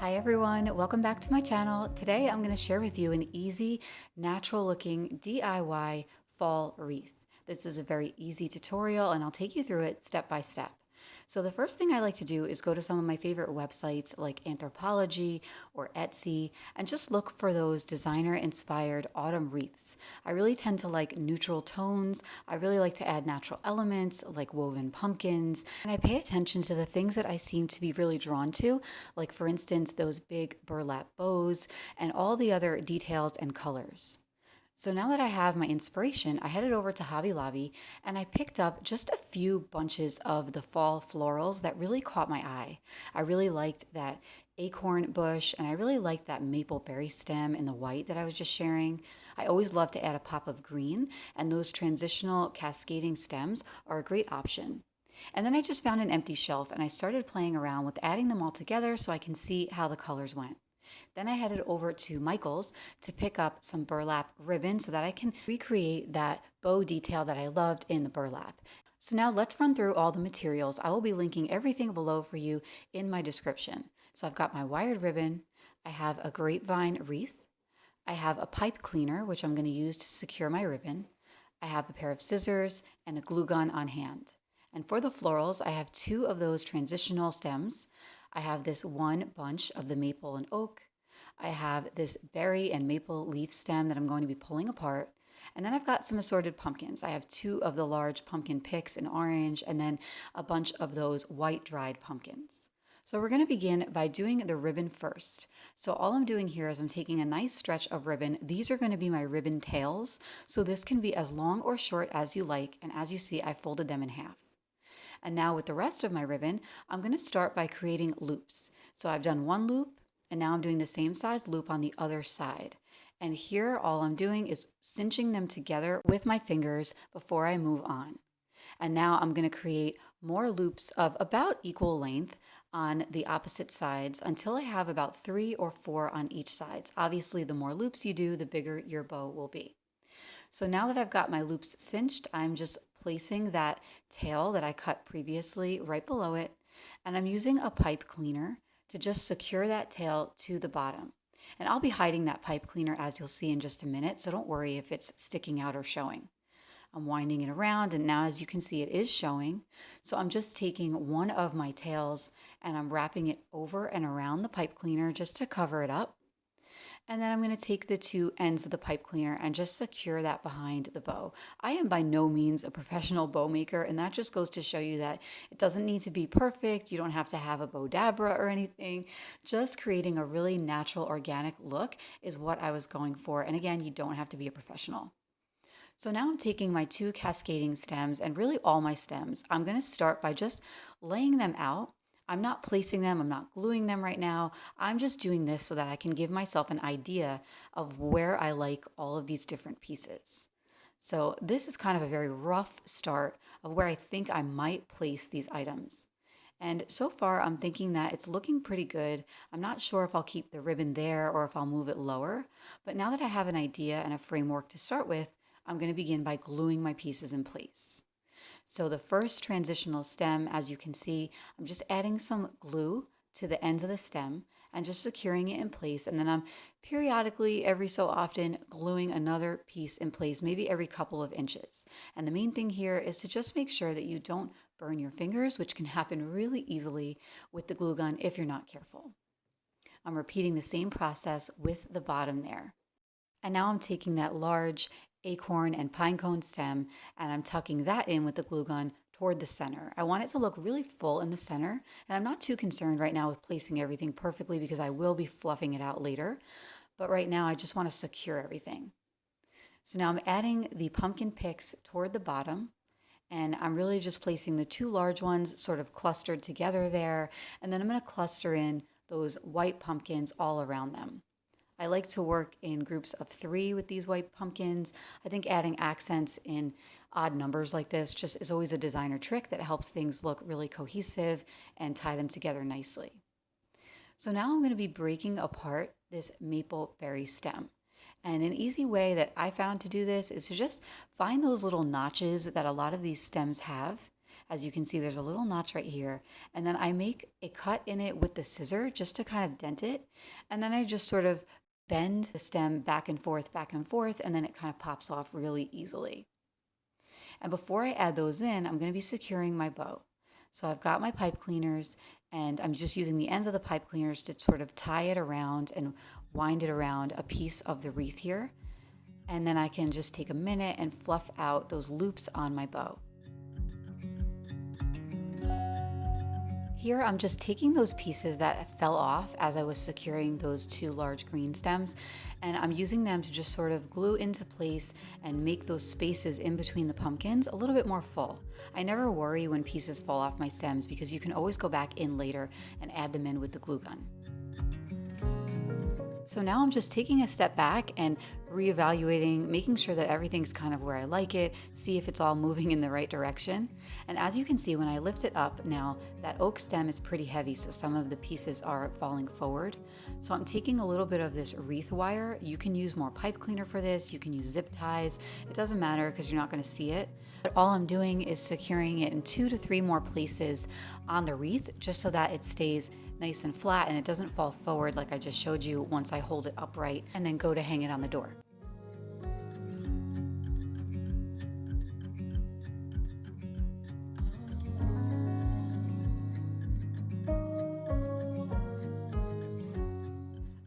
Hi everyone, welcome back to my channel. Today I'm going to share with you an easy, natural looking DIY fall wreath. This is a very easy tutorial and I'll take you through it step by step. So the first thing I like to do is go to some of my favorite websites like Anthropology or Etsy and just look for those designer inspired autumn wreaths. I really tend to like neutral tones. I really like to add natural elements like woven pumpkins, and I pay attention to the things that I seem to be really drawn to, like for instance those big burlap bows and all the other details and colors. So now that I have my inspiration, I headed over to Hobby Lobby and I picked up just a few bunches of the fall florals that really caught my eye. I really liked that acorn bush and I really liked that maple berry stem in the white that I was just sharing. I always love to add a pop of green, and those transitional cascading stems are a great option. And then I just found an empty shelf and I started playing around with adding them all together so I can see how the colors went. Then I headed over to Michael's to pick up some burlap ribbon so that I can recreate that bow detail that I loved in the burlap. So now let's run through all the materials. I will be linking everything below for you in my description. So I've got my wired ribbon, I have a grapevine wreath, I have a pipe cleaner, which I'm going to use to secure my ribbon, I have a pair of scissors and a glue gun on hand. And for the florals, I have two of those transitional stems. I have this one bunch of the maple and oak. I have this berry and maple leaf stem that I'm going to be pulling apart. And then I've got some assorted pumpkins. I have two of the large pumpkin picks in orange and then a bunch of those white dried pumpkins. So we're going to begin by doing the ribbon first. So all I'm doing here is I'm taking a nice stretch of ribbon. These are going to be my ribbon tails. So this can be as long or short as you like. And as you see, I folded them in half. And now with the rest of my ribbon, I'm going to start by creating loops. So I've done one loop and now I'm doing the same size loop on the other side. And here all I'm doing is cinching them together with my fingers before I move on. And now I'm going to create more loops of about equal length on the opposite sides until I have about 3 or 4 on each side. Obviously, the more loops you do, the bigger your bow will be. So now that I've got my loops cinched, I'm just placing that tail that I cut previously right below it, and I'm using a pipe cleaner to just secure that tail to the bottom. And I'll be hiding that pipe cleaner as you'll see in just a minute, so don't worry if it's sticking out or showing. I'm winding it around, and now as you can see it is showing. So I'm just taking one of my tails and I'm wrapping it over and around the pipe cleaner just to cover it up. And then I'm going to take the two ends of the pipe cleaner and just secure that behind the bow. I am by no means a professional bow maker, and that just goes to show you that it doesn't need to be perfect. You don't have to have a Bowdabra or anything. Just creating a really natural, organic look is what I was going for. And again, you don't have to be a professional. So now I'm taking my two cascading stems and really all my stems. I'm going to start by just laying them out. I'm not placing them, I'm not gluing them right now. I'm just doing this so that I can give myself an idea of where I like all of these different pieces. So this is kind of a very rough start of where I think I might place these items. And so far I'm thinking that it's looking pretty good. I'm not sure if I'll keep the ribbon there or if I'll move it lower. But now that I have an idea and a framework to start with, I'm going to begin by gluing my pieces in place. So the first transitional stem, as you can see, I'm just adding some glue to the ends of the stem and just securing it in place. And then I'm periodically, every so often, gluing another piece in place, maybe every couple of inches. And the main thing here is to just make sure that you don't burn your fingers, which can happen really easily with the glue gun if you're not careful. I'm repeating the same process with the bottom there. And now I'm taking that large acorn and pinecone stem and I'm tucking that in with the glue gun toward the center. I want it to look really full in the center, and I'm not too concerned right now with placing everything perfectly because I will be fluffing it out later. But right now I just want to secure everything. So now I'm adding the pumpkin picks toward the bottom, and I'm really just placing the two large ones sort of clustered together there, and then I'm going to cluster in those white pumpkins all around them. I like to work in groups of 3 with these white pumpkins. I think adding accents in odd numbers like this just is always a designer trick that helps things look really cohesive and tie them together nicely. So now I'm going to be breaking apart this maple berry stem. And an easy way that I found to do this is to just find those little notches that a lot of these stems have As you can see, there's a little notch right here. And then I make a cut in it with the scissor just to kind of dent it. And then I just sort of bend the stem back and forth, and then it kind of pops off really easily. And before I add those in, I'm going to be securing my bow. So I've got my pipe cleaners, and I'm just using the ends of the pipe cleaners to sort of tie it around and wind it around a piece of the wreath here. And then I can just take a minute and fluff out those loops on my bow. Here I'm just taking those pieces that fell off as I was securing those two large green stems, and I'm using them to just sort of glue into place and make those spaces in between the pumpkins a little bit more full. I never worry when pieces fall off my stems because you can always go back in later and add them in with the glue gun. So now I'm just taking a step back and reevaluating, making sure that everything's kind of where I like it, see if it's all moving in the right direction. And as you can see, when I lift it up now, that oak stem is pretty heavy, so some of the pieces are falling forward. So I'm taking a little bit of this wreath wire. You can use more pipe cleaner for this, you can use zip ties. It doesn't matter because you're not going to see it. But all I'm doing is securing it in 2 to 3 more places on the wreath, just so that it stays nice and flat and it doesn't fall forward like I just showed you once I hold it upright and then go to hang it on the door.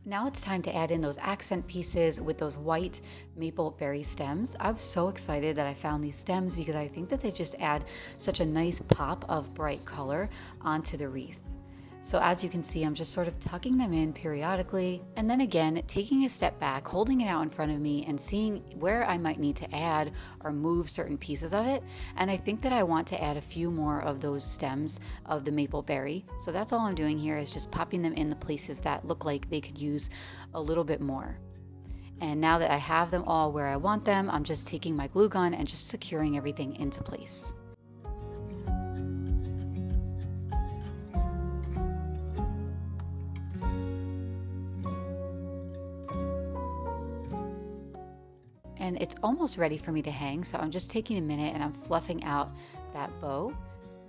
Now it's time to add in those accent pieces with those white maple berry stems. I'm so excited that I found these stems because I think that they just add such a nice pop of bright color onto the wreath. So as you can see, I'm just sort of tucking them in periodically, and then again, taking a step back, holding it out in front of me and seeing where I might need to add or move certain pieces of it. And I think that I want to add a few more of those stems of the maple berry. So that's all I'm doing here is just popping them in the places that look like they could use a little bit more. And now that I have them all where I want them, I'm just taking my glue gun and just securing everything into place. And it's almost ready for me to hang, so I'm just taking a minute and I'm fluffing out that bow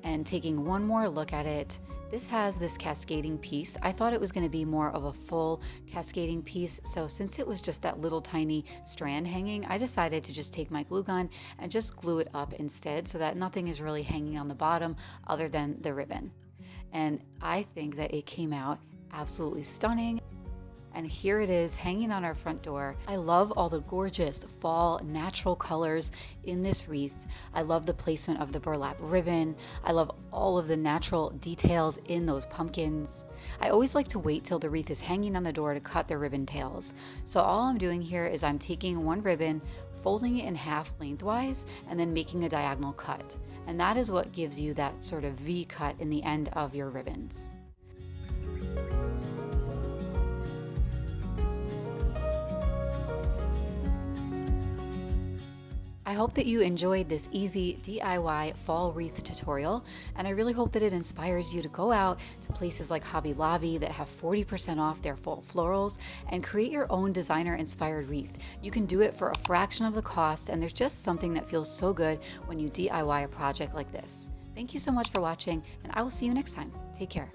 and taking one more look at it. This has this cascading piece. I thought it was going to be more of a full cascading piece, so since it was just that little tiny strand hanging, I decided to just take my glue gun and just glue it up instead so that nothing is really hanging on the bottom other than the ribbon. And I think that it came out absolutely stunning. And here it is hanging on our front door. I love all the gorgeous fall natural colors in this wreath. I love the placement of the burlap ribbon. I love all of the natural details in those pumpkins. I always like to wait till the wreath is hanging on the door to cut the ribbon tails. So all I'm doing here is I'm taking one ribbon, folding it in half lengthwise, and then making a diagonal cut. And that is what gives you that sort of V cut in the end of your ribbons. I hope that you enjoyed this easy DIY fall wreath tutorial, and I really hope that it inspires you to go out to places like Hobby Lobby that have 40% off their fall florals and create your own designer-inspired wreath. You can do it for a fraction of the cost, and there's just something that feels so good when you DIY a project like this. Thank you so much for watching, and I will see you next time. Take care.